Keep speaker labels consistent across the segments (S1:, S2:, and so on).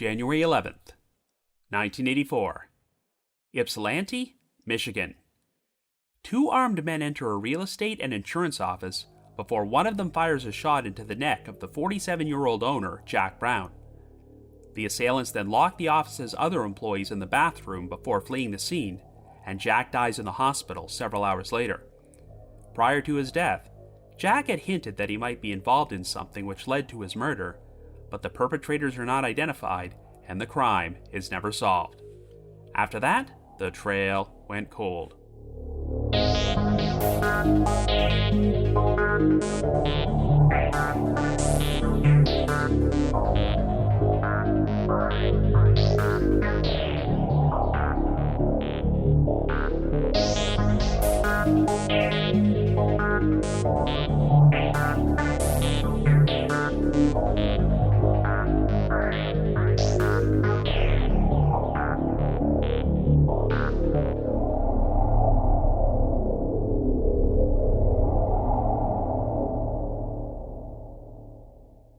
S1: January 11th, 1984. Ypsilanti, Michigan. Two armed men enter a real estate and insurance office before one of them fires a shot into the neck of the 47-year-old owner, Jack Brown. The assailants then lock the office's other employees in the bathroom before fleeing the scene, and Jack dies in the hospital several hours later. Prior to his death, Jack had hinted that he might be involved in something which led to his murder, but the perpetrators are not identified, and the crime is never solved. After that, the trail went cold.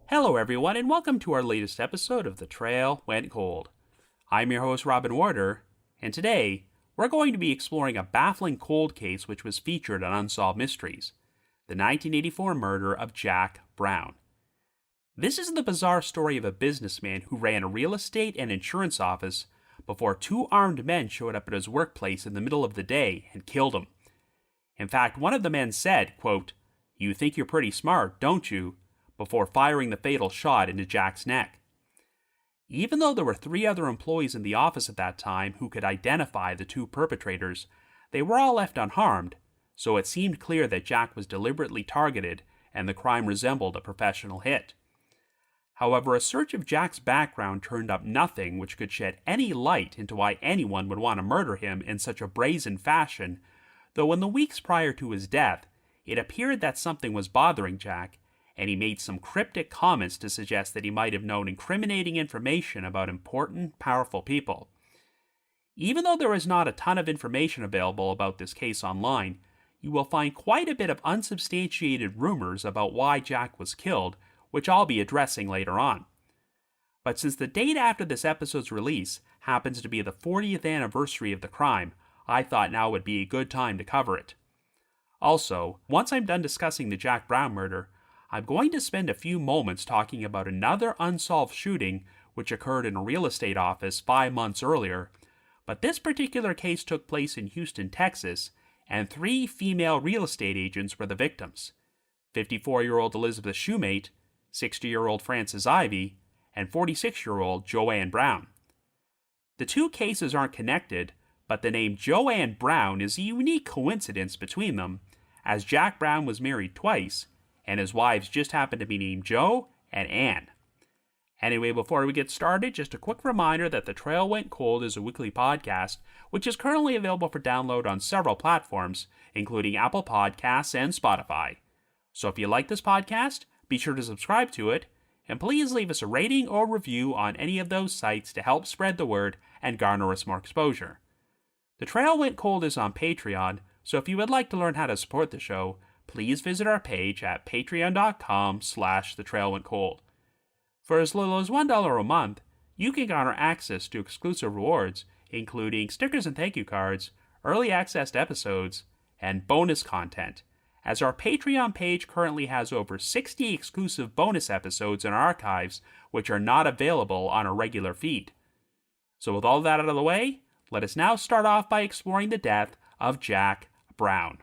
S1: Hello everyone, and welcome to our latest episode of The Trail Went Cold. I'm your host, Robin Warder, and today we're going to be exploring a baffling cold case which was featured on Unsolved Mysteries, the 1984 murder of Jack Brown. This is the bizarre story of a businessman who ran a real estate and insurance office before two armed men showed up at his workplace in the middle of the day and killed him. In fact, one of the men said, quote, "You think you're pretty smart, don't you?" before firing the fatal shot into Jack's neck. Even though there were three other employees in the office at that time who could identify the two perpetrators, they were all left unharmed, so it seemed clear that Jack was deliberately targeted and the crime resembled a professional hit. However, a search of Jack's background turned up nothing which could shed any light into why anyone would want to murder him in such a brazen fashion, though in the weeks prior to his death, it appeared that something was bothering Jack, and he made some cryptic comments to suggest that he might have known incriminating information about important, powerful people. Even though there is not a ton of information available about this case online, you will find quite a bit of unsubstantiated rumors about why Jack was killed, which I'll be addressing later on. But since the date after this episode's release happens to be the 40th anniversary of the crime, I thought now would be a good time to cover it. Also, once I'm done discussing the Jack Brown murder, I'm going to spend a few moments talking about another unsolved shooting which occurred in a real estate office 5 months earlier, but this particular case took place in Houston, Texas, and 3 female real estate agents were the victims: 54-year-old Elizabeth Shumate, 60-year-old Frances Ivey, and 46-year-old JoAnn Brown. The two cases aren't connected, but the name JoAnn Brown is a unique coincidence between them, as Jack Brown was married twice, and his wives just happened to be named Jo and Ann. Anyway, before we get started, just a quick reminder that The Trail Went Cold is a weekly podcast, which is currently available for download on several platforms, including Apple Podcasts and Spotify. So if you like this podcast, be sure to subscribe to it, and please leave us a rating or review on any of those sites to help spread the word and garner us more exposure. The Trail Went Cold is on Patreon, so if you would like to learn how to support the show, please visit our page at patreon.com/thetrailwentcold. For as little as $1 a month, you can garner access to exclusive rewards, including stickers and thank you cards, early access to episodes, and bonus content, as our Patreon page currently has over 60 exclusive bonus episodes in our archives, which are not available on a regular feed. So with all that out of the way, let us now start off by exploring the death of Jack Brown.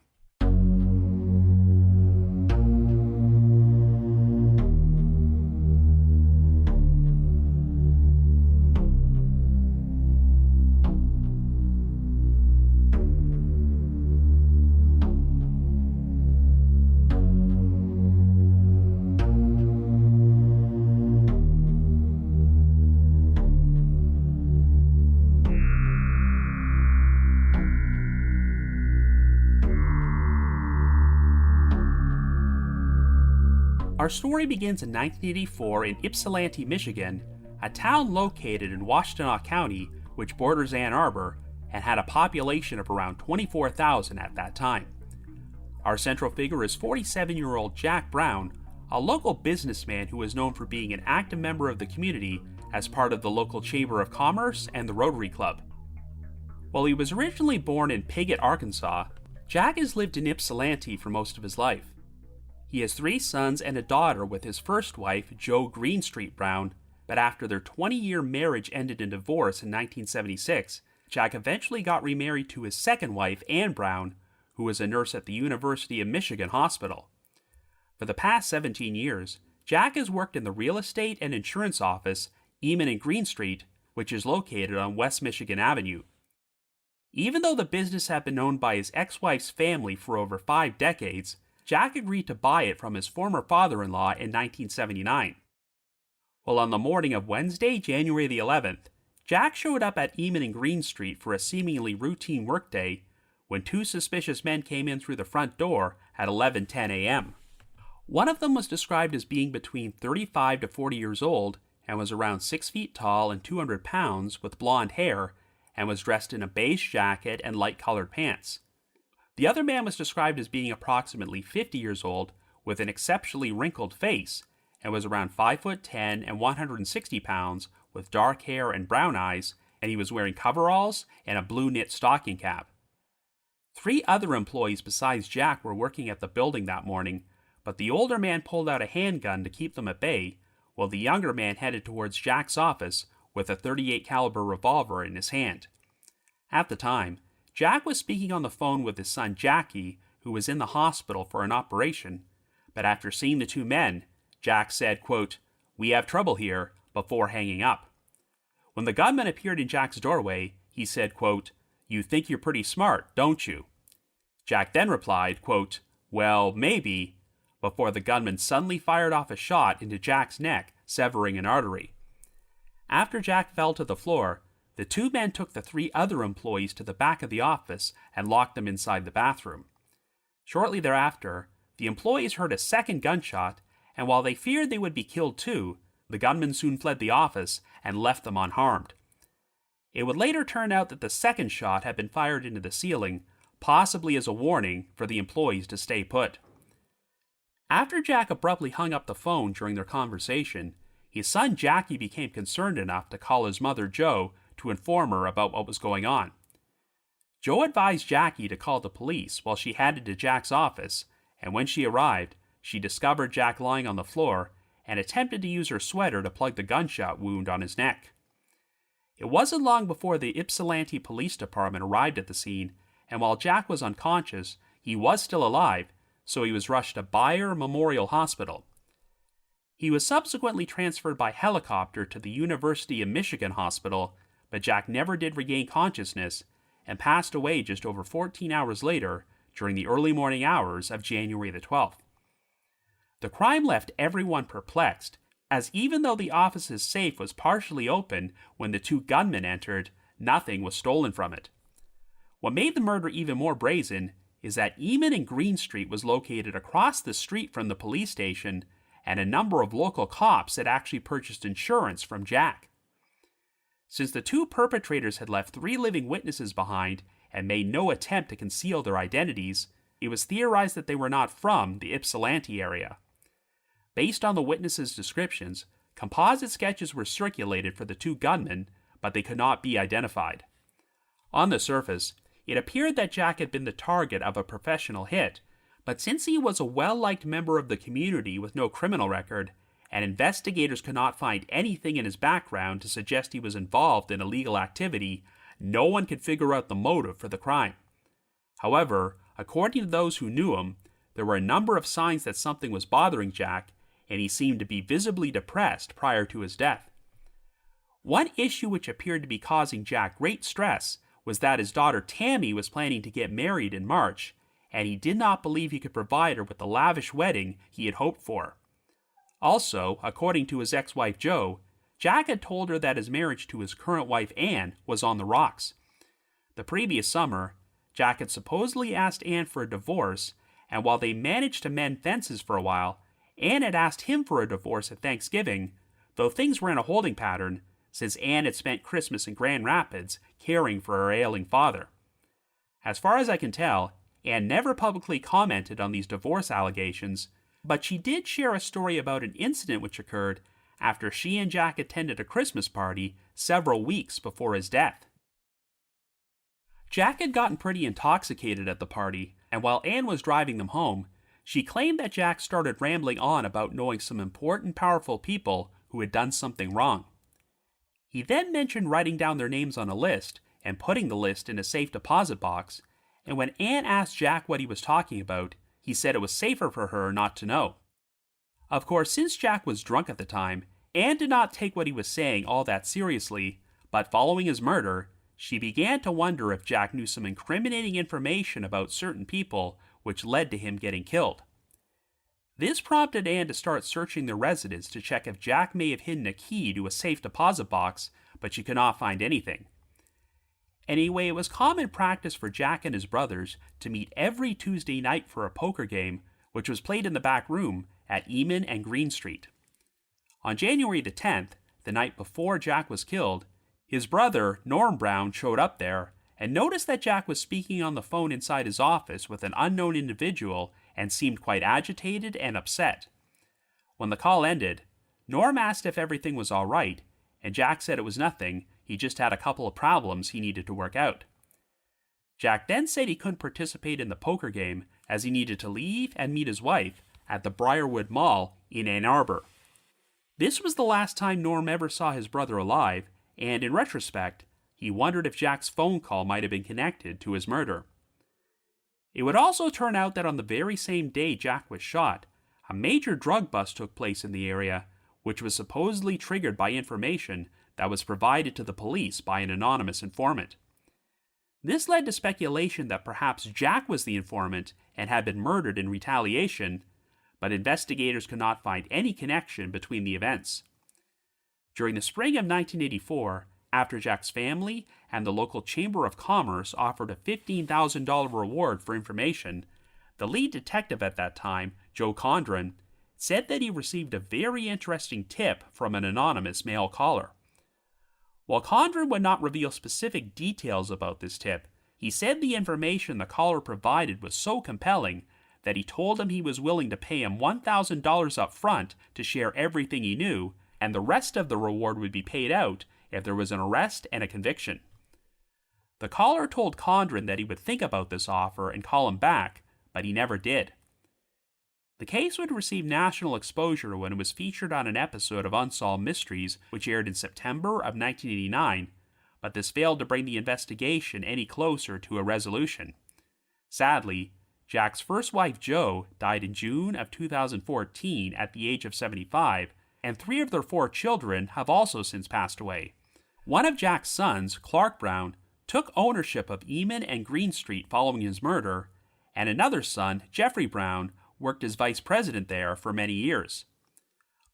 S1: Our story begins in 1984 in Ypsilanti, Michigan, a town located in Washtenaw County, which borders Ann Arbor, and had a population of around 24,000 at that time. Our central figure is 47-year-old Jack Brown, a local businessman who is known for being an active member of the community as part of the local Chamber of Commerce and the Rotary Club. While he was originally born in Piggott, Arkansas, Jack has lived in Ypsilanti for most of his life. He has 3 sons and a daughter with his first wife, Jo Greenstreet Brown, but after their 20-year marriage ended in divorce in 1976, Jack eventually got remarried to his second wife, Ann Brown, who was a nurse at the University of Michigan Hospital. For the past 17 years, Jack has worked in the real estate and insurance office, Eman and Greenstreet, which is located on West Michigan Avenue. Even though the business had been owned by his ex-wife's family for over 5 decades, Jack agreed to buy it from his former father-in-law in 1979. Well, on the morning of Wednesday, January the 11th, Jack showed up at Eman and Greenstreet for a seemingly routine workday when 2 suspicious men came in through the front door at 11:10 a.m. One of them was described as being between 35 to 40 years old and was around 6 feet tall and 200 pounds with blonde hair and was dressed in a beige jacket and light-colored pants. The other man was described as being approximately 50 years old with an exceptionally wrinkled face and was around 5'10" and 160 pounds with dark hair and brown eyes, and he was wearing coveralls and a blue knit stocking cap. 3 other employees besides Jack were working at the building that morning, but the older man pulled out a handgun to keep them at bay, while the younger man headed towards Jack's office with a .38 caliber revolver in his hand. At the time, Jack was speaking on the phone with his son Jackie, who was in the hospital for an operation, but after seeing the 2 men, Jack said, quote, "We have trouble here," before hanging up. When the gunman appeared in Jack's doorway, he said, quote, "You think you're pretty smart, don't you?" Jack then replied, quote, "Well, maybe," before the gunman suddenly fired off a shot into Jack's neck, severing an artery. After Jack fell to the floor, the 2 men took the 3 other employees to the back of the office and locked them inside the bathroom. Shortly thereafter, the employees heard a second gunshot, and while they feared they would be killed too, the gunman soon fled the office and left them unharmed. It would later turn out that the second shot had been fired into the ceiling, possibly as a warning for the employees to stay put. After Jack abruptly hung up the phone during their conversation, his son Jackie became concerned enough to call his mother Jo to inform her about what was going on. Jo advised Jackie to call the police while she headed to Jack's office, and when she arrived, she discovered Jack lying on the floor and attempted to use her sweater to plug the gunshot wound on his neck. It wasn't long before the Ypsilanti Police Department arrived at the scene, and while Jack was unconscious, he was still alive, so he was rushed to Bayer Memorial Hospital. He was subsequently transferred by helicopter to the University of Michigan Hospital, but Jack never did regain consciousness and passed away just over 14 hours later during the early morning hours of January the 12th. The crime left everyone perplexed, as even though the office's safe was partially open when the 2 gunmen entered, nothing was stolen from it. What made the murder even more brazen is that Eman and Greenstreet was located across the street from the police station, and a number of local cops had actually purchased insurance from Jack. Since the 2 perpetrators had left 3 living witnesses behind and made no attempt to conceal their identities, it was theorized that they were not from the Ypsilanti area. Based on the witnesses' descriptions, composite sketches were circulated for the 2 gunmen, but they could not be identified. On the surface, it appeared that Jack had been the target of a professional hit, but since he was a well-liked member of the community with no criminal record, and investigators could not find anything in his background to suggest he was involved in illegal activity, no one could figure out the motive for the crime. However, according to those who knew him, there were a number of signs that something was bothering Jack, and he seemed to be visibly depressed prior to his death. One issue which appeared to be causing Jack great stress was that his daughter Tammy was planning to get married in March, and he did not believe he could provide her with the lavish wedding he had hoped for. Also, according to his ex-wife Jo, Jack had told her that his marriage to his current wife Ann was on the rocks. The previous summer, Jack had supposedly asked Ann for a divorce, and while they managed to mend fences for a while, Ann had asked him for a divorce at Thanksgiving, though things were in a holding pattern, since Ann had spent Christmas in Grand Rapids caring for her ailing father. As far as I can tell, Ann never publicly commented on these divorce allegations, but she did share a story about an incident which occurred after she and Jack attended a Christmas party several weeks before his death. Jack had gotten pretty intoxicated at the party, and while Anne was driving them home, she claimed that Jack started rambling on about knowing some important, powerful people who had done something wrong. He then mentioned writing down their names on a list and putting the list in a safe deposit box, and when Anne asked Jack what he was talking about, he said it was safer for her not to know. Of course, since Jack was drunk at the time, Anne did not take what he was saying all that seriously, but following his murder, she began to wonder if Jack knew some incriminating information about certain people which led to him getting killed. This prompted Anne to start searching the residence to check if Jack may have hidden a key to a safe deposit box, but she could not find anything. Anyway, it was common practice for Jack and his brothers to meet every Tuesday night for a poker game, which was played in the back room at Eamon and Green Street. On January the 10th, the night before Jack was killed, his brother, Norm Brown, showed up there and noticed that Jack was speaking on the phone inside his office with an unknown individual and seemed quite agitated and upset. When the call ended, Norm asked if everything was all right, and Jack said it was nothing, he just had a couple of problems he needed to work out. Jack then said he couldn't participate in the poker game as he needed to leave and meet his wife at the Briarwood Mall in Ann Arbor. This was the last time Norm ever saw his brother alive, and in retrospect, he wondered if Jack's phone call might have been connected to his murder. It would also turn out that on the very same day Jack was shot, a major drug bust took place in the area, which was supposedly triggered by information that was provided to the police by an anonymous informant. This led to speculation that perhaps Jack was the informant and had been murdered in retaliation, but investigators could not find any connection between the events. During the spring of 1984, after Jack's family and the local Chamber of Commerce offered a $15,000 reward for information, the lead detective at that time, Joe Condren, said that he received a very interesting tip from an anonymous male caller. While Condren would not reveal specific details about this tip, he said the information the caller provided was so compelling that he told him he was willing to pay him $1,000 up front to share everything he knew, and the rest of the reward would be paid out if there was an arrest and a conviction. The caller told Condren that he would think about this offer and call him back, but he never did. The case would receive national exposure when it was featured on an episode of Unsolved Mysteries, which aired in September of 1989, but this failed to bring the investigation any closer to a resolution. Sadly, Jack's first wife, Jo, died in June of 2014 at the age of 75, and 3 of their 4 children have also since passed away. One of Jack's sons, Clark Brown, took ownership of Eamon and Green Street following his murder, and another son, Jeffrey Brown, worked as vice president there for many years.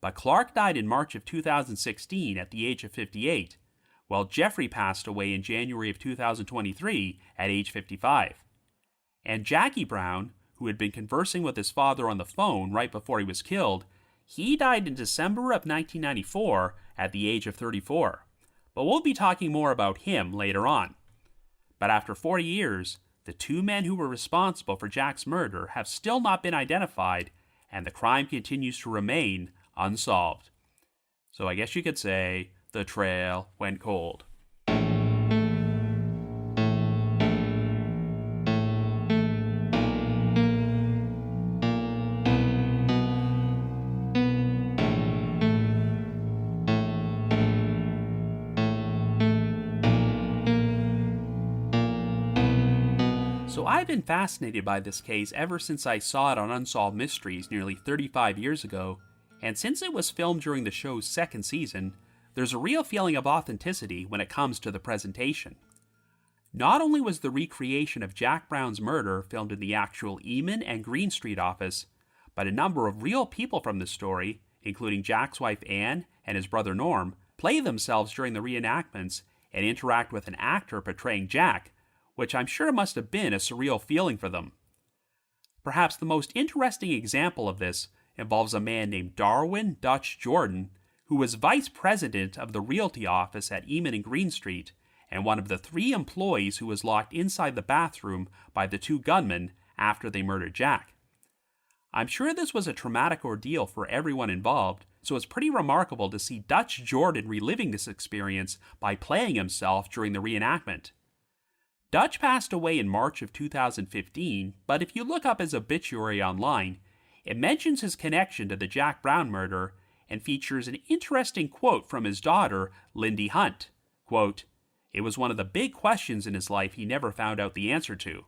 S1: But Clark died in March of 2016 at the age of 58, while Jeffrey passed away in January of 2023 at age 55. And Jackie Brown, who had been conversing with his father on the phone right before he was killed, he died in December of 1994 at the age of 34. But we'll be talking more about him later on. But after 40 years, the 2 men who were responsible for Jack's murder have still not been identified, and the crime continues to remain unsolved. So I guess you could say the trail went cold. So I've been fascinated by this case ever since I saw it on Unsolved Mysteries nearly 35 years ago, and since it was filmed during the show's 2nd season, there's a real feeling of authenticity when it comes to the presentation. Not only was the recreation of Jack Brown's murder filmed in the actual Eamon and Green Street office, but a number of real people from the story, including Jack's wife Anne and his brother Norm, play themselves during the reenactments and interact with an actor portraying Jack, which I'm sure must have been a surreal feeling for them. Perhaps the most interesting example of this involves a man named Darwin Dutch Jordan, who was vice president of the realty office at Eamon and Green Street, and one of the 3 employees who was locked inside the bathroom by the 2 gunmen after they murdered Jack. I'm sure this was a traumatic ordeal for everyone involved, so it's pretty remarkable to see Dutch Jordan reliving this experience by playing himself during the reenactment. Dutch passed away in March of 2015, but if you look up his obituary online, it mentions his connection to the Jack Brown murder and features an interesting quote from his daughter, Lindy Hunt. Quote, "It was one of the big questions in his life he never found out the answer to.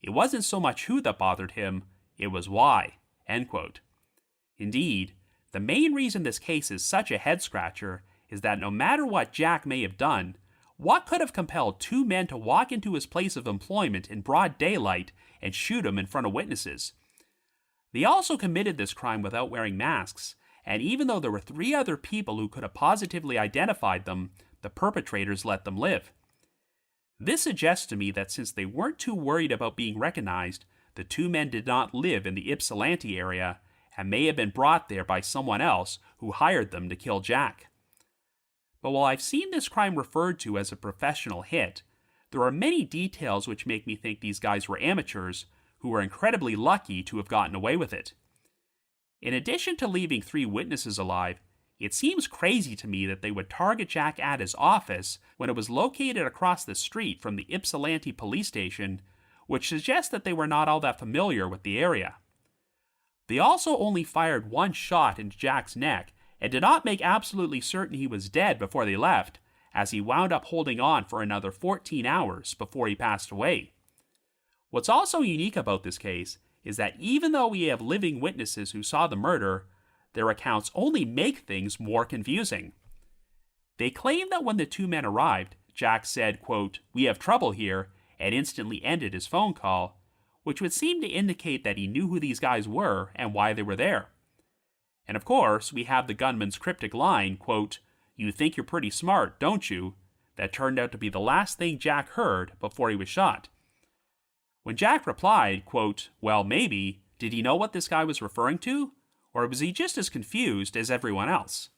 S1: It wasn't so much who that bothered him, it was why." End quote. Indeed, the main reason this case is such a head-scratcher is that no matter what Jack may have done, what could have compelled two men to walk into his place of employment in broad daylight and shoot him in front of witnesses? They also committed this crime without wearing masks, and even though there were 3 other people who could have positively identified them, the perpetrators let them live. This suggests to me that since they weren't too worried about being recognized, the 2 men did not live in the Ypsilanti area and may have been brought there by someone else who hired them to kill Jack. But while I've seen this crime referred to as a professional hit, there are many details which make me think these guys were amateurs who were incredibly lucky to have gotten away with it. In addition to leaving 3 witnesses alive, it seems crazy to me that they would target Jack at his office when it was located across the street from the Ypsilanti police station, which suggests that they were not all that familiar with the area. They also only fired 1 shot into Jack's neck and did not make absolutely certain he was dead before they left, as he wound up holding on for another 14 hours before he passed away. What's also unique about this case is that even though we have living witnesses who saw the murder, their accounts only make things more confusing. They claim that when the 2 men arrived, Jack said, quote, "We have trouble here," and instantly ended his phone call, which would seem to indicate that he knew who these guys were and why they were there. And of course, we have the gunman's cryptic line, quote, "You think you're pretty smart, don't you?" that turned out to be the last thing Jack heard before he was shot. When Jack replied, quote, "Well, maybe," did he know what this guy was referring to? Or was he just as confused as everyone else?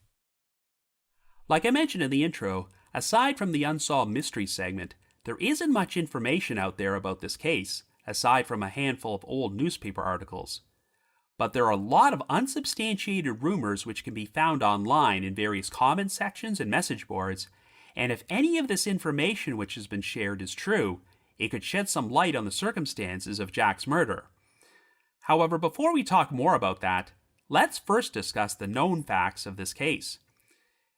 S1: Like I mentioned in the intro, aside from the Unsolved Mysteries segment, there isn't much information out there about this case, aside from a handful of old newspaper articles. But there are a lot of unsubstantiated rumors which can be found online in various comment sections and message boards, and if any of this information which has been shared is true, it could shed some light on the circumstances of Jack's murder. However, before we talk more about that, let's first discuss the known facts of this case.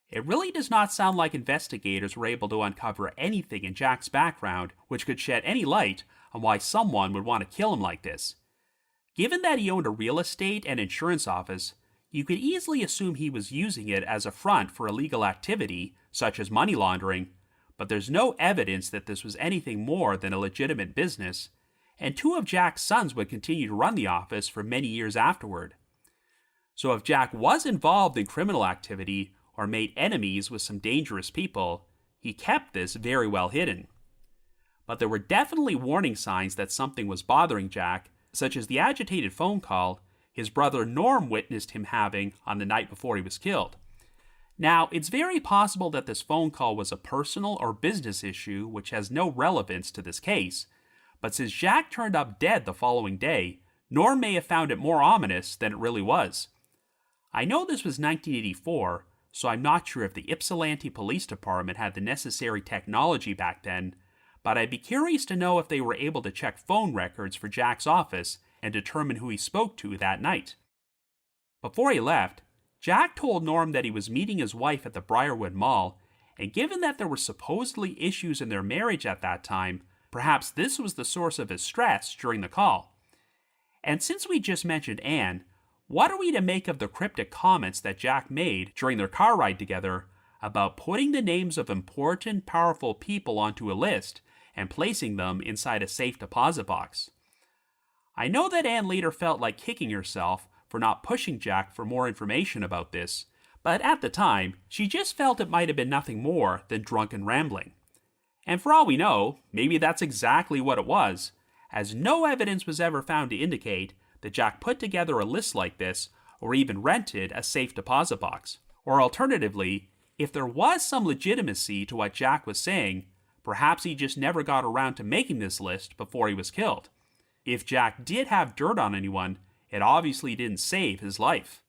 S1: It really does not sound like investigators were able to uncover anything in Jack's background which could shed any light on why someone would want to kill him like this. Given that he owned a real estate and insurance office, you could easily assume he was using it as a front for illegal activity, such as money laundering, but there's no evidence that this was anything more than a legitimate business, and 2 of Jack's sons would continue to run the office for many years afterward. So if Jack was involved in criminal activity or made enemies with some dangerous people, he kept this very well hidden. But there were definitely warning signs that something was bothering Jack, such as the agitated phone call his brother Norm witnessed him having on the night before he was killed. Now, it's very possible that this phone call was a personal or business issue which has no relevance to this case, but since Jack turned up dead the following day, Norm may have found it more ominous than it really was. I know this was 1984, so I'm not sure if the Ypsilanti Police Department had the necessary technology back then, but I'd be curious to know if they were able to check phone records for Jack's office and determine who he spoke to that night. Before he left, Jack told Norm that he was meeting his wife at the Briarwood Mall, and given that there were supposedly issues in their marriage at that time, perhaps this was the source of his stress during the call. And since we just mentioned Anne, what are we to make of the cryptic comments that Jack made during their car ride together about putting the names of important, powerful people onto a list and placing them inside a safe deposit box? I know that Anne later felt like kicking herself for not pushing Jack for more information about this, but at the time, she just felt it might have been nothing more than drunken rambling. And for all we know, maybe that's exactly what it was, as no evidence was ever found to indicate that Jack put together a list like this or even rented a safe deposit box. Or alternatively, if there was some legitimacy to what Jack was saying, perhaps he just never got around to making this list before he was killed. If Jack did have dirt on anyone, it obviously didn't save his life.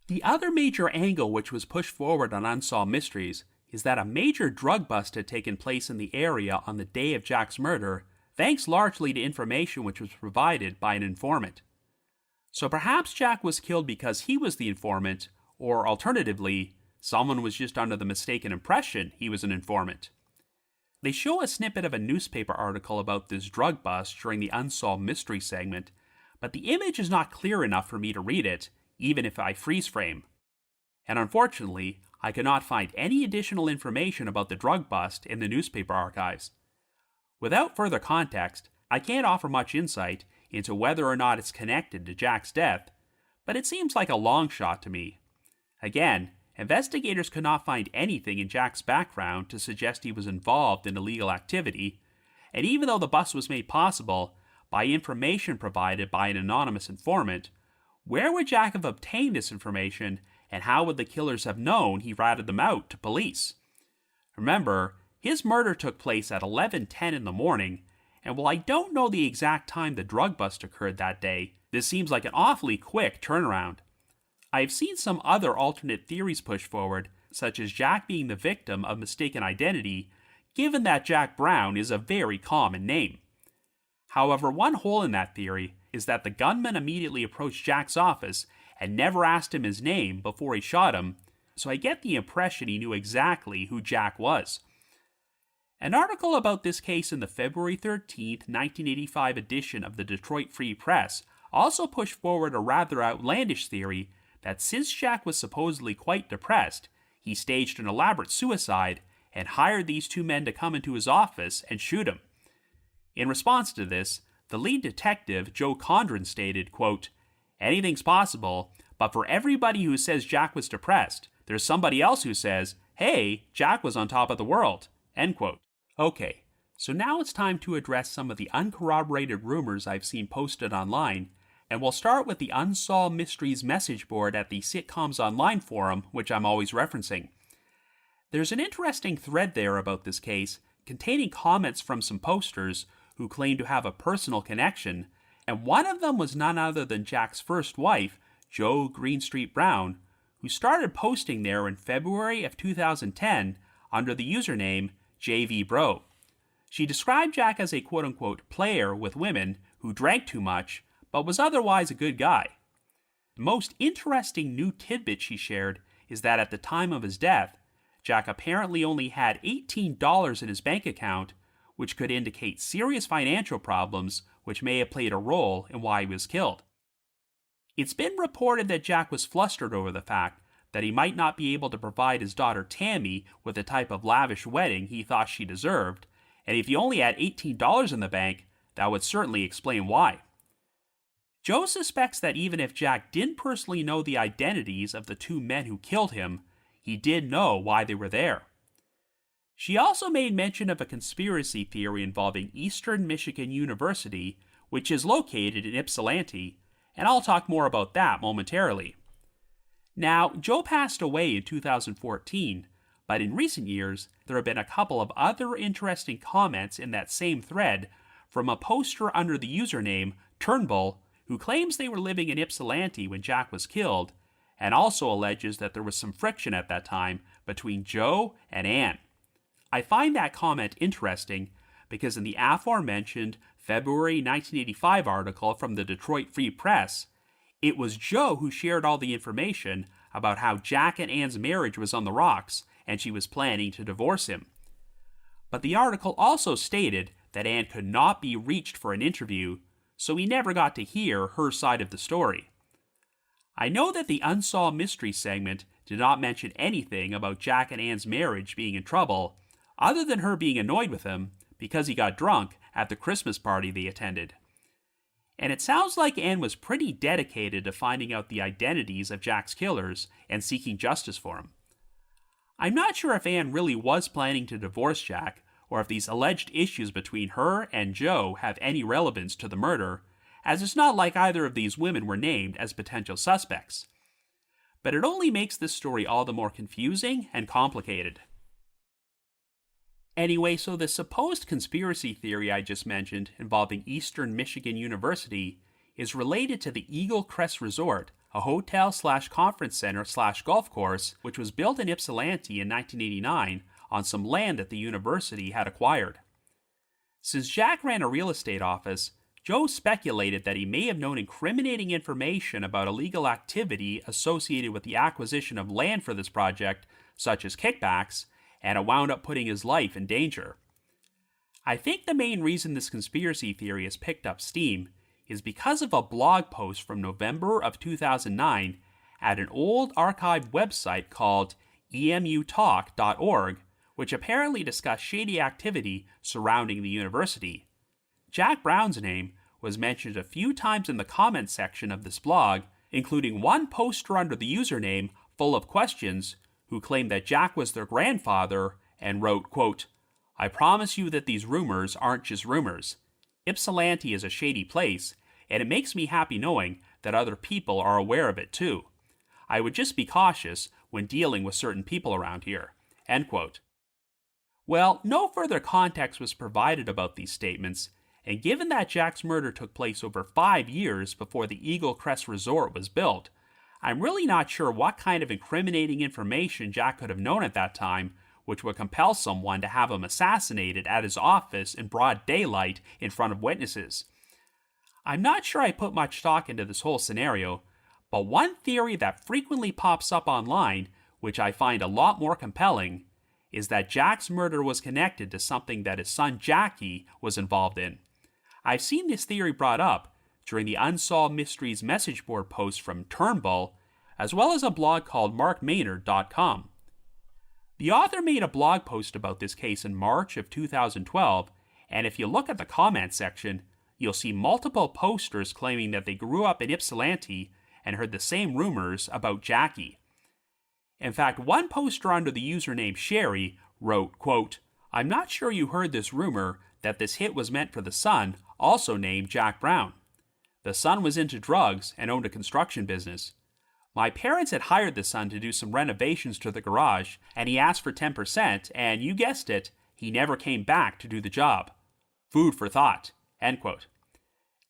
S1: The other major angle which was pushed forward on Unsolved Mysteries is that a major drug bust had taken place in the area on the day of Jack's murder, thanks largely to information which was provided by an informant. So perhaps Jack was killed because he was the informant, or alternatively, someone was just under the mistaken impression he was an informant. They show a snippet of a newspaper article about this drug bust during the Unsolved Mystery segment, but the image is not clear enough for me to read it, even if I freeze frame. And unfortunately, I cannot find any additional information about the drug bust in the newspaper archives. Without further context, I can't offer much insight into whether or not it's connected to Jack's death, but it seems like a long shot to me. Again, investigators could not find anything in Jack's background to suggest he was involved in illegal activity, and even though the bust was made possible by information provided by an anonymous informant, where would Jack have obtained this information, and how would the killers have known he ratted them out to police? Remember, his murder took place at 11:10 in the morning, and while I don't know the exact time the drug bust occurred that day, this seems like an awfully quick turnaround. I've seen some other alternate theories pushed forward, such as Jack being the victim of mistaken identity, given that Jack Brown is a very common name. However, one hole in that theory is that the gunman immediately approached Jack's office and never asked him his name before he shot him, so I get the impression he knew exactly who Jack was. An article about this case in the February 13, 1985 edition of the Detroit Free Press also pushed forward a rather outlandish theory that since Jack was supposedly quite depressed, he staged an elaborate suicide and hired these two men to come into his office and shoot him. In response to this, the lead detective, Joe Condren, stated, quote, "Anything's possible, but for everybody who says Jack was depressed, there's somebody else who says, hey, Jack was on top of the world," end quote. Okay, so now it's time to address some of the uncorroborated rumors I've seen posted online, and we'll start with the Unsolved Mysteries message board at the Sitcoms Online forum, which I'm always referencing. There's an interesting thread there about this case, containing comments from some posters who claim to have a personal connection, and one of them was none other than Jack's first wife, Jo Greenstreet Brown, who started posting there in February of 2010 under the username JVBro. She described Jack as a quote-unquote player with women who drank too much, but was otherwise a good guy. The most interesting new tidbit she shared is that at the time of his death, Jack apparently only had $18 in his bank account, which could indicate serious financial problems which may have played a role in why he was killed. It's been reported that Jack was flustered over the fact that he might not be able to provide his daughter Tammy with the type of lavish wedding he thought she deserved, and if he only had $18 in the bank, that would certainly explain why. Joe suspects that even if Jack didn't personally know the identities of the two men who killed him, he did know why they were there. She also made mention of a conspiracy theory involving Eastern Michigan University, which is located in Ypsilanti, and I'll talk more about that momentarily. Now, Joe passed away in 2014, but in recent years, there have been a couple of other interesting comments in that same thread from a poster under the username Turnbull, who claims they were living in Ypsilanti when Jack was killed, and also alleges that there was some friction at that time between Joe and Anne. I find that comment interesting because in the aforementioned February 1985 article from the Detroit Free Press, it was Joe who shared all the information about how Jack and Anne's marriage was on the rocks and she was planning to divorce him. But the article also stated that Anne could not be reached for an interview, so we never got to hear her side of the story. I know that the Unsolved Mystery segment did not mention anything about Jack and Anne's marriage being in trouble, other than her being annoyed with him because he got drunk at the Christmas party they attended. And it sounds like Anne was pretty dedicated to finding out the identities of Jack's killers and seeking justice for him. I'm not sure if Anne really was planning to divorce Jack, or if these alleged issues between her and Joe have any relevance to the murder, as it's not like either of these women were named as potential suspects. But it only makes this story all the more confusing and complicated. Anyway, so the supposed conspiracy theory I just mentioned involving Eastern Michigan University is related to the Eagle Crest Resort, a hotel/conference center/golf course, which was built in Ypsilanti in 1989 on some land that the university had acquired. Since Jack ran a real estate office, Joe speculated that he may have known incriminating information about illegal activity associated with the acquisition of land for this project, such as kickbacks, and it wound up putting his life in danger. I think the main reason this conspiracy theory has picked up steam is because of a blog post from November of 2009 at an old archived website called emutalk.org, which apparently discussed shady activity surrounding the university. Jack Brown's name was mentioned a few times in the comments section of this blog, including one poster under the username Full of Questions, who claimed that Jack was their grandfather and wrote, quote, "I promise you that these rumors aren't just rumors. Ypsilanti is a shady place, and it makes me happy knowing that other people are aware of it too. I would just be cautious when dealing with certain people around here." End quote. Well, no further context was provided about these statements, and given that Jack's murder took place over 5 years before the Eagle Crest Resort was built, I'm really not sure what kind of incriminating information Jack could have known at that time which would compel someone to have him assassinated at his office in broad daylight in front of witnesses. I'm not sure I put much stock into this whole scenario, but one theory that frequently pops up online, which I find a lot more compelling, is that Jack's murder was connected to something that his son Jackie was involved in. I've seen this theory brought up during the Unsolved Mysteries message board post from Turnbull, as well as a blog called markmaynard.com. The author made a blog post about this case in March of 2012, and if you look at the comments section, you'll see multiple posters claiming that they grew up in Ypsilanti and heard the same rumors about Jackie. In fact, one poster under the username Sherry wrote, quote, "I'm not sure you heard this rumor that this hit was meant for the son, also named Jack Brown. The son was into drugs and owned a construction business. My parents had hired the son to do some renovations to the garage, and he asked for 10%, and you guessed it, he never came back to do the job. Food for thought." End quote.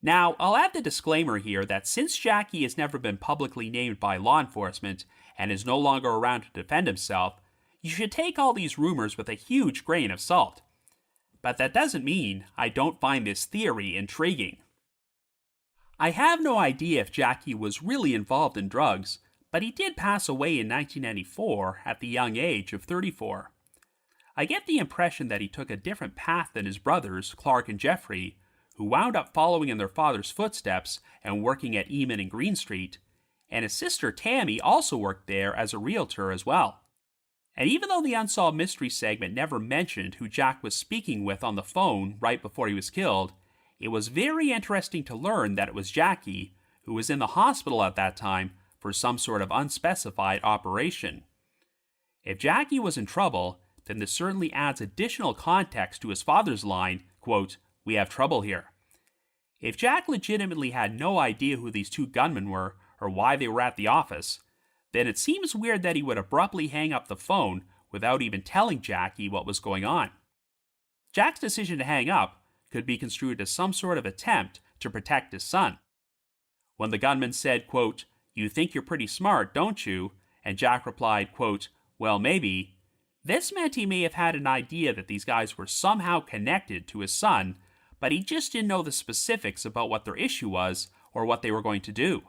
S1: Now, I'll add the disclaimer here that since Jackie has never been publicly named by law enforcement and is no longer around to defend himself, you should take all these rumors with a huge grain of salt. But that doesn't mean I don't find this theory intriguing. I have no idea if Jackie was really involved in drugs, but he did pass away in 1994 at the young age of 34. I get the impression that he took a different path than his brothers, Clark and Jeffrey, who wound up following in their father's footsteps and working at Eamon and Green Street, and his sister Tammy also worked there as a realtor as well. And even though the Unsolved Mystery segment never mentioned who Jack was speaking with on the phone right before he was killed, it was very interesting to learn that it was Jackie, who was in the hospital at that time for some sort of unspecified operation. If Jackie was in trouble, then this certainly adds additional context to his father's line, quote, "We have trouble here." If Jack legitimately had no idea who these two gunmen were or why they were at the office, then it seems weird that he would abruptly hang up the phone without even telling Jackie what was going on. Jack's decision to hang up could be construed as some sort of attempt to protect his son. When the gunman said, quote, "You think you're pretty smart, don't you?" and Jack replied, quote, "Well, maybe," this meant he may have had an idea that these guys were somehow connected to his son, but he just didn't know the specifics about what their issue was or what they were going to do.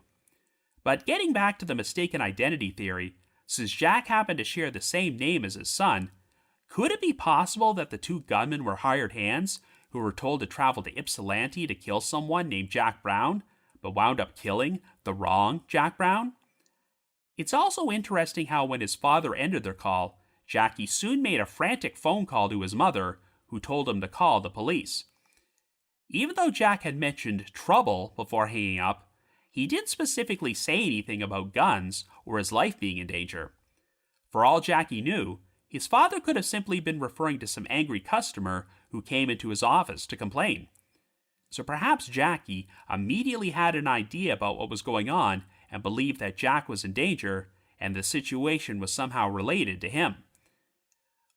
S1: But getting back to the mistaken identity theory, since Jack happened to share the same name as his son, could it be possible that the two gunmen were hired hands who were told to travel to Ypsilanti to kill someone named Jack Brown, but wound up killing the wrong Jack Brown? It's also interesting how when his father ended their call, Jackie soon made a frantic phone call to his mother, who told him to call the police. Even though Jack had mentioned trouble before hanging up, he didn't specifically say anything about guns or his life being in danger. For all Jackie knew, his father could have simply been referring to some angry customer who came into his office to complain. So perhaps Jackie immediately had an idea about what was going on and believed that Jack was in danger and the situation was somehow related to him.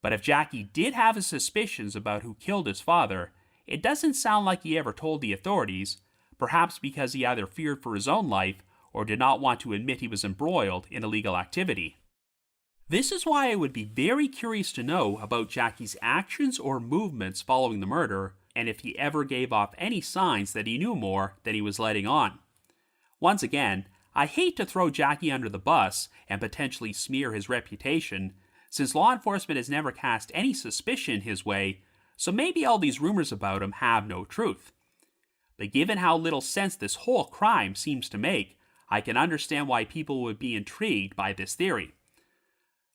S1: But if Jackie did have his suspicions about who killed his father, it doesn't sound like he ever told the authorities, perhaps because he either feared for his own life or did not want to admit he was embroiled in illegal activity. This is why I would be very curious to know about Jackie's actions or movements following the murder, and if he ever gave off any signs that he knew more than he was letting on. Once again, I hate to throw Jackie under the bus and potentially smear his reputation, since law enforcement has never cast any suspicion his way, so maybe all these rumors about him have no truth. But given how little sense this whole crime seems to make, I can understand why people would be intrigued by this theory.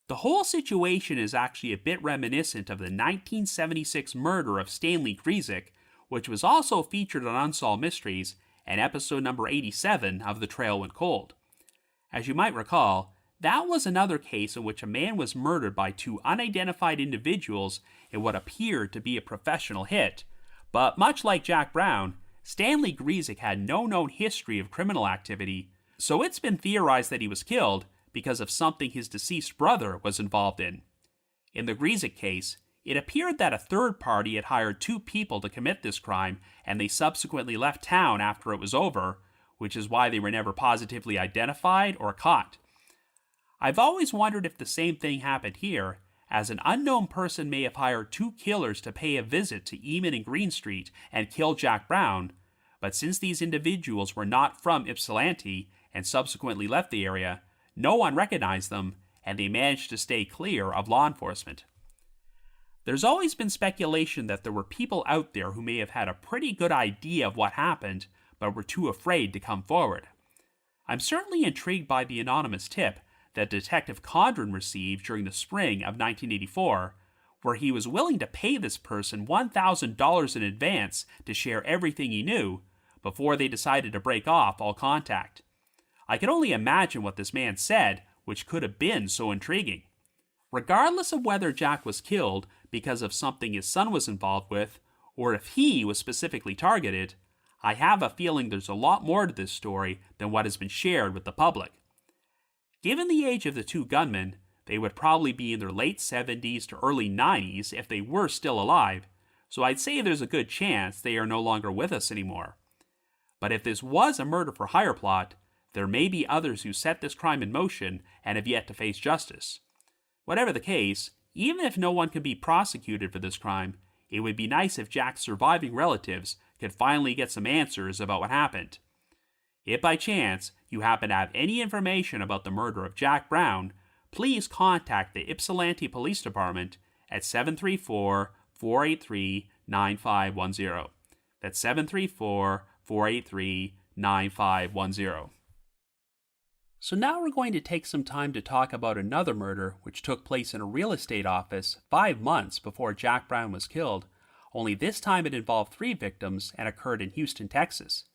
S1: The whole situation is actually a bit reminiscent of the 1976 murder of Stanley Griesick, which was also featured on Unsolved Mysteries and episode number 87 of The Trail Went Cold. As you might recall, that was another case in which a man was murdered by two unidentified individuals in what appeared to be a professional hit, but much like Jack Brown, Stanley Griesick had no known history of criminal activity, so it's been theorized that he was killed because of something his deceased brother was involved in. In the Griesick case, it appeared that a third party had hired two people to commit this crime, and they subsequently left town after it was over, which is why they were never positively identified or caught. I've always wondered if the same thing happened here, as an unknown person may have hired two killers to pay a visit to Eamon and Green Street and kill Jack Brown, but since these individuals were not from Ypsilanti and subsequently left the area, no one recognized them, and they managed to stay clear of law enforcement. There's always been speculation that there were people out there who may have had a pretty good idea of what happened, but were too afraid to come forward. I'm certainly intrigued by the anonymous tip that Detective Condren received during the spring of 1984, where he was willing to pay this person $1,000 in advance to share everything he knew before they decided to break off all contact. I can only imagine what this man said, which could have been so intriguing. Regardless of whether Jack was killed because of something his son was involved with, or if he was specifically targeted, I have a feeling there's a lot more to this story than what has been shared with the public. Given the age of the two gunmen, they would probably be in their late 70s to early 90s if they were still alive, so I'd say there's a good chance they are no longer with us anymore. But if this was a murder-for-hire plot, there may be others who set this crime in motion and have yet to face justice. Whatever the case, even if no one can be prosecuted for this crime, it would be nice if Jack's surviving relatives could finally get some answers about what happened. If by chance you happen to have any information about the murder of Jack Brown, please contact the Ypsilanti Police Department at 734-483-9510. That's 734-483-9510. So now we're going to take some time to talk about another murder which took place in a real estate office 5 months before Jack Brown was killed, only this time it involved 3 victims and occurred in Houston, Texas.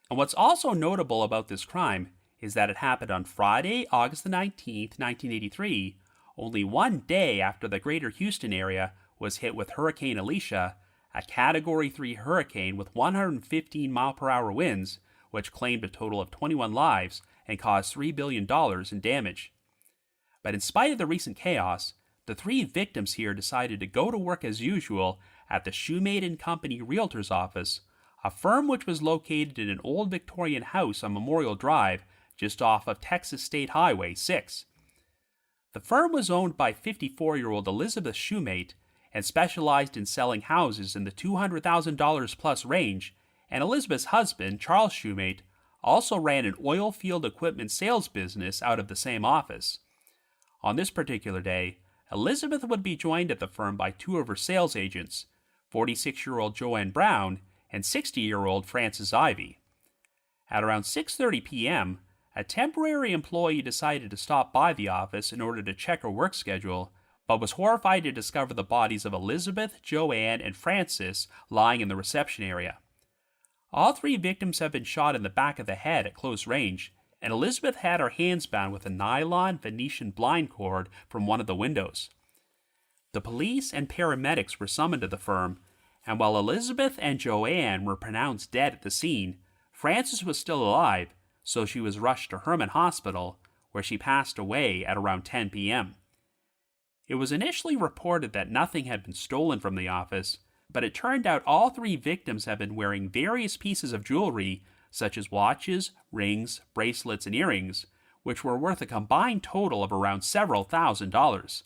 S1: And what's also notable about this crime is that it happened on Friday, August the 19th, 1983, only one day after the greater Houston area was hit with Hurricane Alicia, a Category 3 hurricane with 115 mile-per-hour winds, which claimed a total of 21 lives and caused $3 billion in damage. But in spite of the recent chaos, the 3 victims here decided to go to work as usual at the Shumate & Company Realtor's office, a firm which was located in an old Victorian house on Memorial Drive just off of Texas State Highway 6. The firm was owned by 54-year-old Elizabeth Shumate and specialized in selling houses in the $200,000 plus range, and Elizabeth's husband, Charles Shumate, also ran an oil field equipment sales business out of the same office. On this particular day, Elizabeth would be joined at the firm by 2 of her sales agents, 46-year-old JoAnn Brown and 60-year-old Frances Ivey. At around 6:30 p.m., a temporary employee decided to stop by the office in order to check her work schedule, but was horrified to discover the bodies of Elizabeth, JoAnn, and Frances lying in the reception area. All 3 victims have been shot in the back of the head at close range, and Elizabeth had her hands bound with a nylon Venetian blind cord from one of the windows. The police and paramedics were summoned to the firm, and while Elizabeth and JoAnn were pronounced dead at the scene, Frances was still alive, so she was rushed to Herman Hospital, where she passed away at around 10 p.m. It was initially reported that nothing had been stolen from the office, but it turned out all 3 victims had been wearing various pieces of jewelry, such as watches, rings, bracelets, and earrings, which were worth a combined total of around several $1,000s.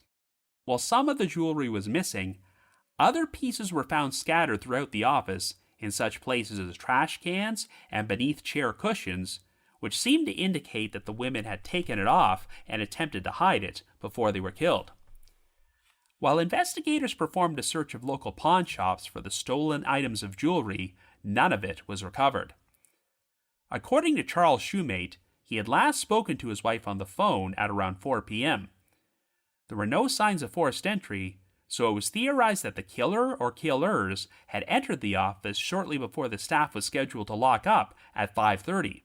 S1: While some of the jewelry was missing, other pieces were found scattered throughout the office in such places as trash cans and beneath chair cushions, which seemed to indicate that the women had taken it off and attempted to hide it before they were killed. While investigators performed a search of local pawn shops for the stolen items of jewelry, none of it was recovered. According to Charles Shumate, he had last spoken to his wife on the phone at around 4 p.m. There were no signs of forced entry, so it was theorized that the killer or killers had entered the office shortly before the staff was scheduled to lock up at 5:30.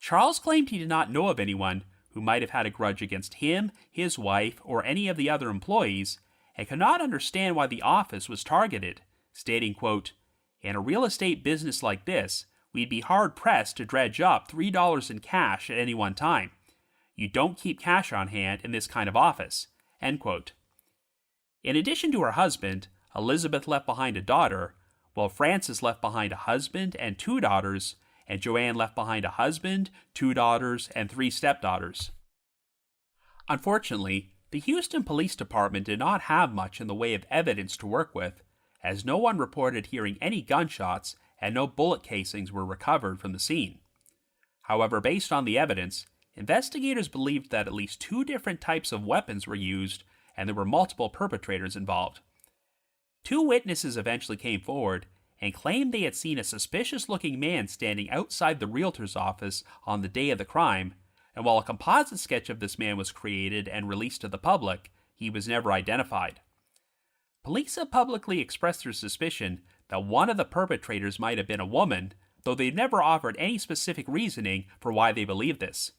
S1: Charles claimed he did not know of anyone who might have had a grudge against him, his wife, or any of the other employees, and could not understand why the office was targeted, stating, quote, "In a real estate business like this, we'd be hard-pressed to dredge up $3 in cash at any one time. You don't keep cash on hand in this kind of office," end quote. In addition to her husband, Elizabeth left behind a daughter, while Frances left behind a husband and 2 daughters, and JoAnn left behind a husband, 2 daughters, and 3 stepdaughters. Unfortunately, the Houston Police Department did not have much in the way of evidence to work with, as no one reported hearing any gunshots and no bullet casings were recovered from the scene. However, based on the evidence, investigators believed that at least 2 different types of weapons were used and there were multiple perpetrators involved. 2 witnesses eventually came forward and claimed they had seen a suspicious-looking man standing outside the realtor's office on the day of the crime, and while a composite sketch of this man was created and released to the public, he was never identified. Police have publicly expressed their suspicion that one of the perpetrators might have been a woman, though they've never offered any specific reasoning for why they believe this.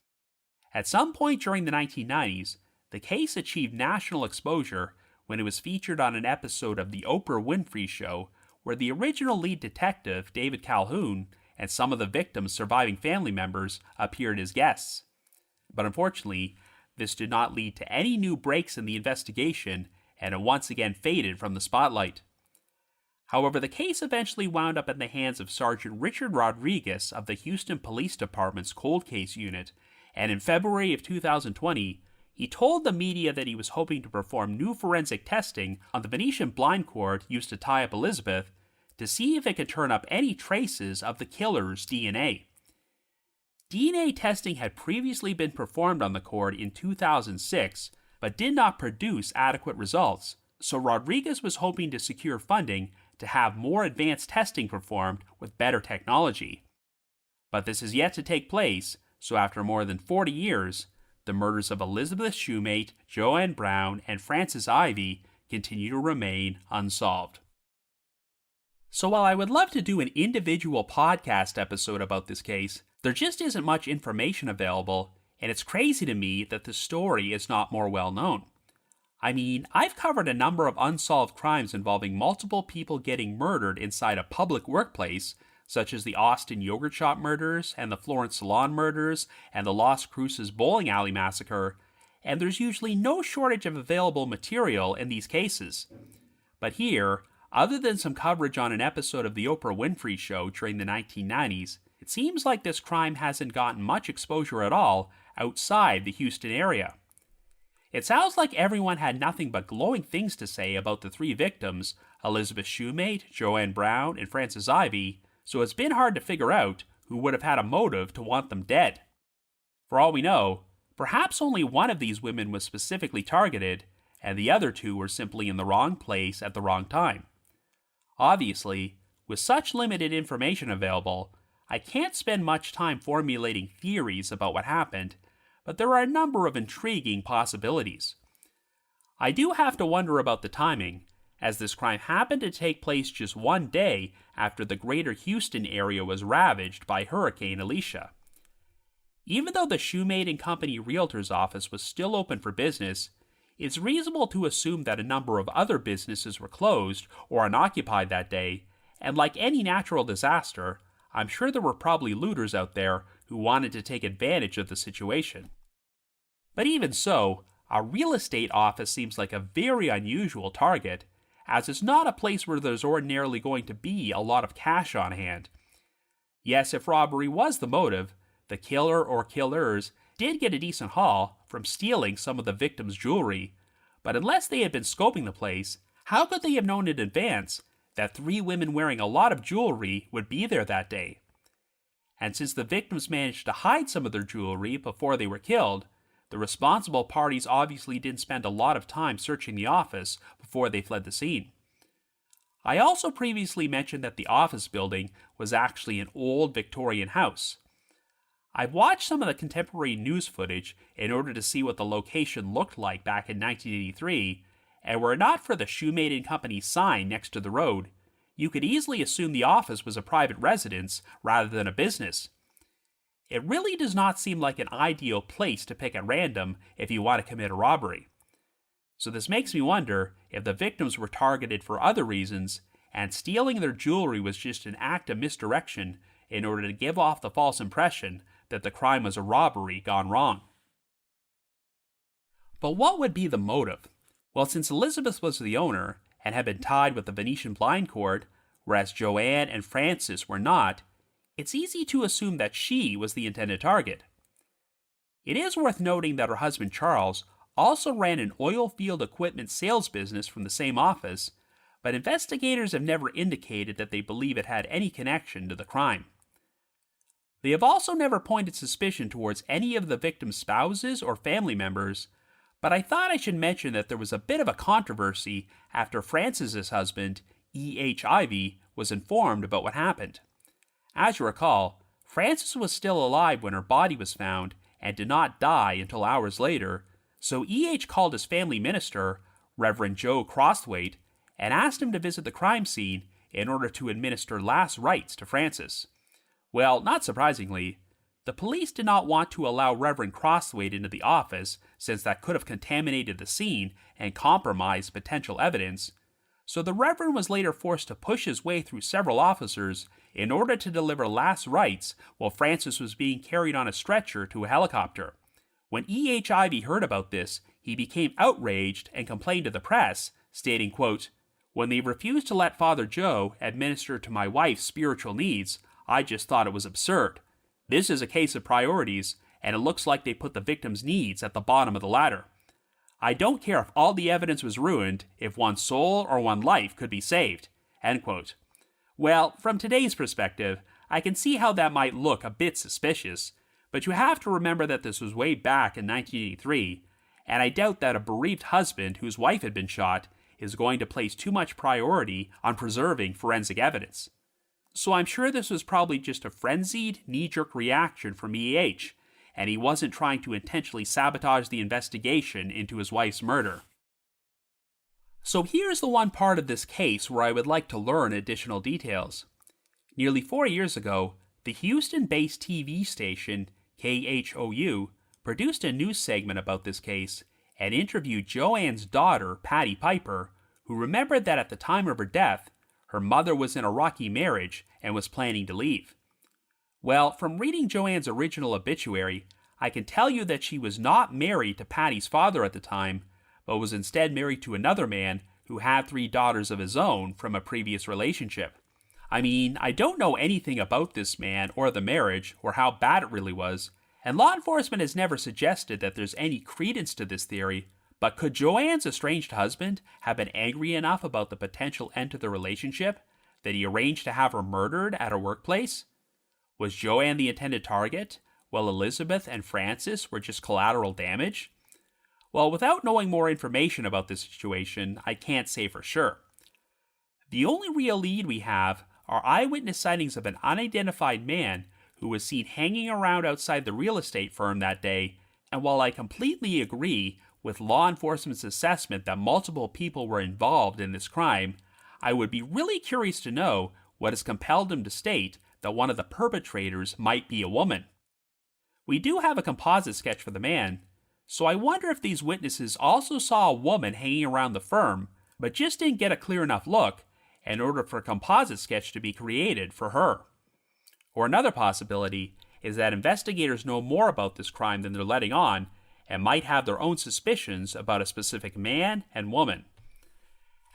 S1: At some point during the 1990s, the case achieved national exposure when it was featured on an episode of The Oprah Winfrey Show, where the original lead detective, David Calhoun, and some of the victims' surviving family members appeared as guests. But unfortunately, this did not lead to any new breaks in the investigation, and it once again faded from the spotlight. However, the case eventually wound up in the hands of Sergeant Richard Rodriguez of the Houston Police Department's Cold Case Unit, and in February of 2020, he told the media that he was hoping to perform new forensic testing on the Venetian blind cord used to tie up Elizabeth to see if it could turn up any traces of the killer's DNA. DNA testing had previously been performed on the cord in 2006, but did not produce adequate results, so Rodriguez was hoping to secure funding to have more advanced testing performed with better technology. But this is yet to take place, so after more than 40 years, the murders of Elizabeth Shumate, JoAnn Brown, and Frances Ivey continue to remain unsolved. So while I would love to do an individual podcast episode about this case, there just isn't much information available, and it's crazy to me that the story is not more well known. I mean, I've covered a number of unsolved crimes involving multiple people getting murdered inside a public workplace, such as the Austin Yogurt Shop murders and the Florence Salon murders and the Las Cruces bowling alley massacre, and there's usually no shortage of available material in these cases. But here, other than some coverage on an episode of The Oprah Winfrey Show during the 1990s, it seems like this crime hasn't gotten much exposure at all outside the Houston area. It sounds like everyone had nothing but glowing things to say about the 3 victims, Elizabeth Shumate, JoAnn Brown, and Frances Ivey, so it's been hard to figure out who would have had a motive to want them dead. For all we know, perhaps only one of these women was specifically targeted, and the other 2 were simply in the wrong place at the wrong time. Obviously, with such limited information available, I can't spend much time formulating theories about what happened, but there are a number of intriguing possibilities. I do have to wonder about the timing, as this crime happened to take place just one day after the greater Houston area was ravaged by Hurricane Alicia. Even though the Shumate & Company Realtor's office was still open for business, it's reasonable to assume that a number of other businesses were closed or unoccupied that day, and like any natural disaster, I'm sure there were probably looters out there who wanted to take advantage of the situation. But even so, a real estate office seems like a very unusual target, as it's not a place where there's ordinarily going to be a lot of cash on hand. Yes, if robbery was the motive, the killer or killers did get a decent haul from stealing some of the victim's jewelry, but unless they had been scoping the place, how could they have known in advance that 3 women wearing a lot of jewelry would be there that day? And since the victims managed to hide some of their jewelry before they were killed, the responsible parties obviously didn't spend a lot of time searching the office before they fled the scene. I also previously mentioned that the office building was actually an old Victorian house. I've watched some of the contemporary news footage in order to see what the location looked like back in 1983, and were it not for the Shumate & Company sign next to the road, you could easily assume the office was a private residence rather than a business. It really does not seem like an ideal place to pick at random if you want to commit a robbery. So this makes me wonder if the victims were targeted for other reasons, and stealing their jewelry was just an act of misdirection in order to give off the false impression that the crime was a robbery gone wrong. But what would be the motive? Well, since Elizabeth was the owner and had been tied with the Venetian blind cord, whereas JoAnn and Frances were not, it's easy to assume that she was the intended target. It is worth noting that her husband Charles also ran an oil field equipment sales business from the same office, but investigators have never indicated that they believe it had any connection to the crime. They have also never pointed suspicion towards any of the victims' spouses or family members, but I thought I should mention that there was a bit of a controversy after Frances's husband, E.H. Ivey, was informed about what happened. As you recall, Frances was still alive when her body was found and did not die until hours later, so E.H. called his family minister, Reverend Joe Crosthwaite, and asked him to visit the crime scene in order to administer last rites to Frances. Well, not surprisingly, the police did not want to allow Reverend Crosthwaite into the office since that could have contaminated the scene and compromised potential evidence, so the Reverend was later forced to push his way through several officers in order to deliver last rites while Frances was being carried on a stretcher to a helicopter. When E.H. Ivey heard about this, he became outraged and complained to the press, stating, quote, "When they refused to let Father Joe administer to my wife's spiritual needs, I just thought it was absurd. This is a case of priorities, and it looks like they put the victim's needs at the bottom of the ladder. I don't care if all the evidence was ruined, if one soul or one life could be saved." End quote. Well, from today's perspective, I can see how that might look a bit suspicious, but you have to remember that this was way back in 1983, and I doubt that a bereaved husband whose wife had been shot is going to place too much priority on preserving forensic evidence. So I'm sure this was probably just a frenzied, knee-jerk reaction from E.H., and he wasn't trying to intentionally sabotage the investigation into his wife's murder. So here's the one part of this case where I would like to learn additional details. Nearly 4 years ago, the Houston-based TV station KHOU produced a news segment about this case and interviewed JoAnn's daughter, Patty Piper, who remembered that at the time of her death, her mother was in a rocky marriage and was planning to leave. Well, from reading JoAnn's original obituary, I can tell you that she was not married to Patty's father at the time, but was instead married to another man who had 3 daughters of his own from a previous relationship. I mean, I don't know anything about this man or the marriage or how bad it really was, and law enforcement has never suggested that there's any credence to this theory, but could JoAnn's estranged husband have been angry enough about the potential end to the relationship that he arranged to have her murdered at her workplace? Was JoAnn the intended target, while Elizabeth and Frances were just collateral damage? Well, without knowing more information about this situation, I can't say for sure. The only real lead we have are eyewitness sightings of an unidentified man who was seen hanging around outside the real estate firm that day, and while I completely agree with law enforcement's assessment that multiple people were involved in this crime, I would be really curious to know what has compelled him to state that one of the perpetrators might be a woman. We do have a composite sketch for the man, so I wonder if these witnesses also saw a woman hanging around the firm, but just didn't get a clear enough look in order for a composite sketch to be created for her. Or another possibility is that investigators know more about this crime than they're letting on, and might have their own suspicions about a specific man and woman.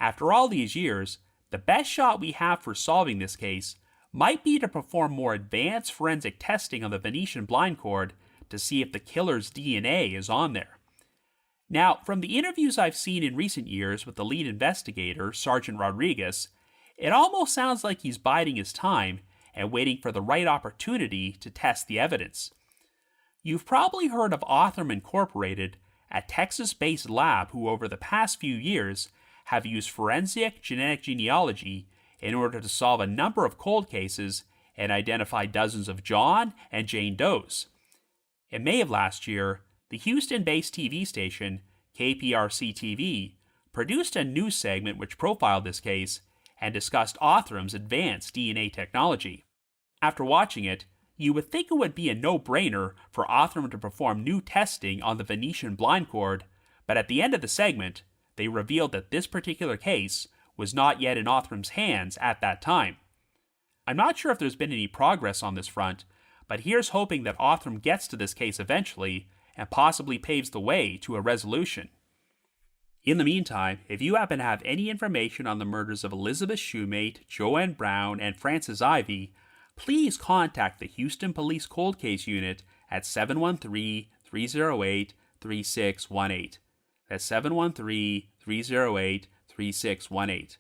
S1: After all these years, the best shot we have for solving this case might be to perform more advanced forensic testing on the Venetian blind cord to see if the killer's DNA is on there. Now, from the interviews I've seen in recent years with the lead investigator, Sergeant Rodriguez, it almost sounds like he's biding his time and waiting for the right opportunity to test the evidence. You've probably heard of Othram Incorporated, a Texas-based lab who over the past few years have used forensic genetic genealogy in order to solve a number of cold cases and identify dozens of John and Jane Does. In May of last year, the Houston-based TV station, KPRC-TV, produced a news segment which profiled this case and discussed Othram's advanced DNA technology. After watching it, you would think it would be a no-brainer for Othram to perform new testing on the Venetian blind cord, but at the end of the segment, they revealed that this particular case was not yet in Othram's hands at that time. I'm not sure if there's been any progress on this front, but here's hoping that Othram gets to this case eventually and possibly paves the way to a resolution. In the meantime, if you happen to have any information on the murders of Elizabeth Shumate, JoAnn Brown, and Frances Ivey, please contact the Houston Police Cold Case Unit at 713-308-3618. That's 713-308-3618.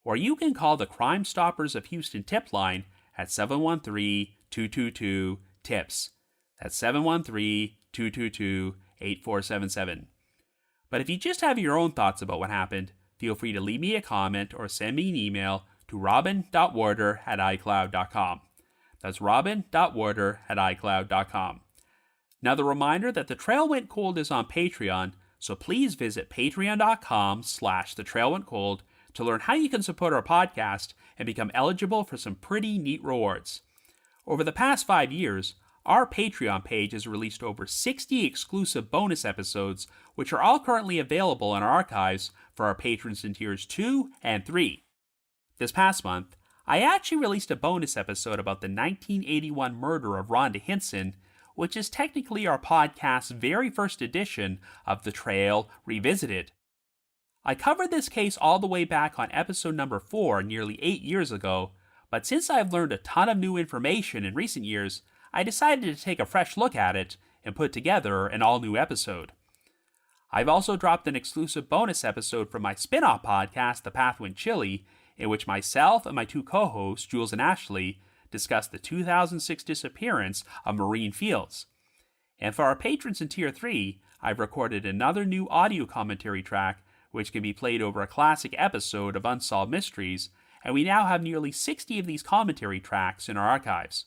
S1: Or you can call the Crime Stoppers of Houston tip line at 713-222-TIPS. That's 713-222-8477. But if you just have your own thoughts about what happened, feel free to leave me a comment or send me an email to robin.warder@icloud.com. That's robin.warder@icloud.com. Now the reminder that The Trail Went Cold is on Patreon, so please visit patreon.com/thetrailwentcold to learn how you can support our podcast and become eligible for some pretty neat rewards. Over the past 5 years, our Patreon page has released over 60 exclusive bonus episodes, which are all currently available in our archives for our patrons in tiers 2 and 3. This past month, I actually released a bonus episode about the 1981 murder of Rhonda Hinson, which is technically our podcast's very first edition of The Trail Revisited. I covered this case all the way back on episode number 4 nearly 8 years ago, but since I've learned a ton of new information in recent years, I decided to take a fresh look at it and put together an all-new episode. I've also dropped an exclusive bonus episode from my spin-off podcast, The Path Went Chilly, in which myself and my two co-hosts, Jules and Ashley, discussed the 2006 disappearance of Maureen Fields. And for our patrons in Tier 3, I've recorded another new audio commentary track which can be played over a classic episode of Unsolved Mysteries, and we now have nearly 60 of these commentary tracks in our archives.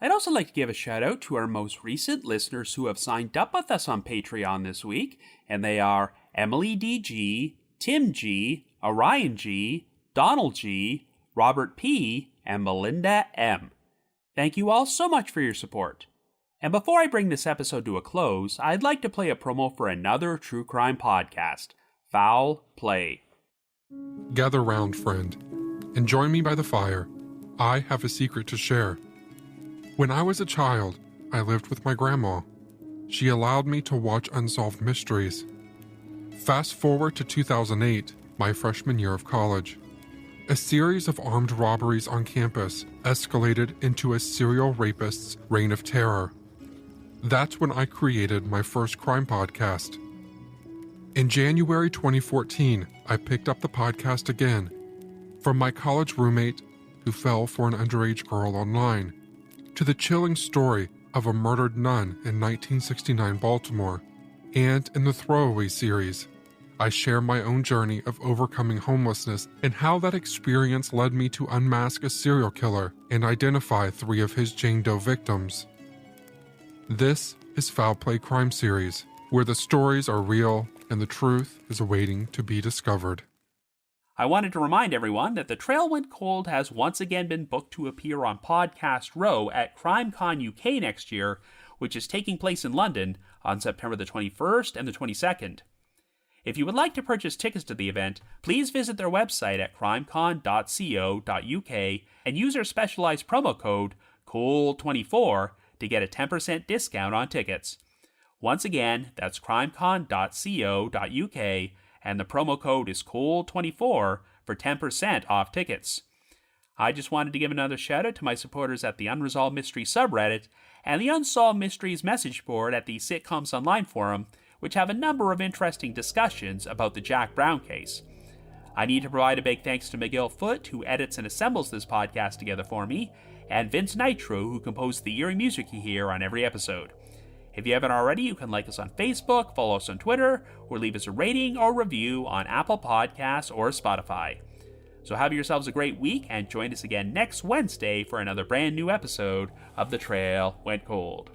S1: I'd also like to give a shout out to our most recent listeners who have signed up with us on Patreon this week, and they are Emily DG, Tim G, Orion G, Donald G, Robert P, and Melinda M. Thank you all so much for your support. And before I bring this episode to a close, I'd like to play a promo for another true crime podcast, Foul Play.
S2: Gather round, friend, and join me by the fire. I have a secret to share. When I was a child, I lived with my grandma. She allowed me to watch Unsolved Mysteries. Fast forward to 2008, my freshman year of college. A series of armed robberies on campus escalated into a serial rapist's reign of terror. That's when I created my first crime podcast. In January 2014, I picked up the podcast again from my college roommate who fell for an underage girl online, to the chilling story of a murdered nun in 1969 Baltimore, and in the Throwaway series, I share my own journey of overcoming homelessness and how that experience led me to unmask a serial killer and identify 3 of his Jane Doe victims. This is Foul Play Crime Series, where the stories are real and the truth is waiting to be discovered.
S1: I wanted to remind everyone that The Trail Went Cold has once again been booked to appear on Podcast Row at CrimeCon UK next year, which is taking place in London on September the 21st and the 22nd. If you would like to purchase tickets to the event, please visit their website at crimecon.co.uk and use their specialized promo code COLD24 to get a 10% discount on tickets. Once again, that's crimecon.co.uk and the promo code is COLD24 for 10% off tickets. I just wanted to give another shout out to my supporters at the Unresolved Mysteries subreddit and the Unsolved Mysteries message board at the Sitcoms Online forum, which have a number of interesting discussions about the Jack Brown case. I need to provide a big thanks to McGill Foote, who edits and assembles this podcast together for me, and Vince Nitro, who composed the eerie music you hear on every episode. If you haven't already, you can like us on Facebook, follow us on Twitter, or leave us a rating or review on Apple Podcasts or Spotify. So have yourselves a great week, and join us again next Wednesday for another brand new episode of The Trail Went Cold.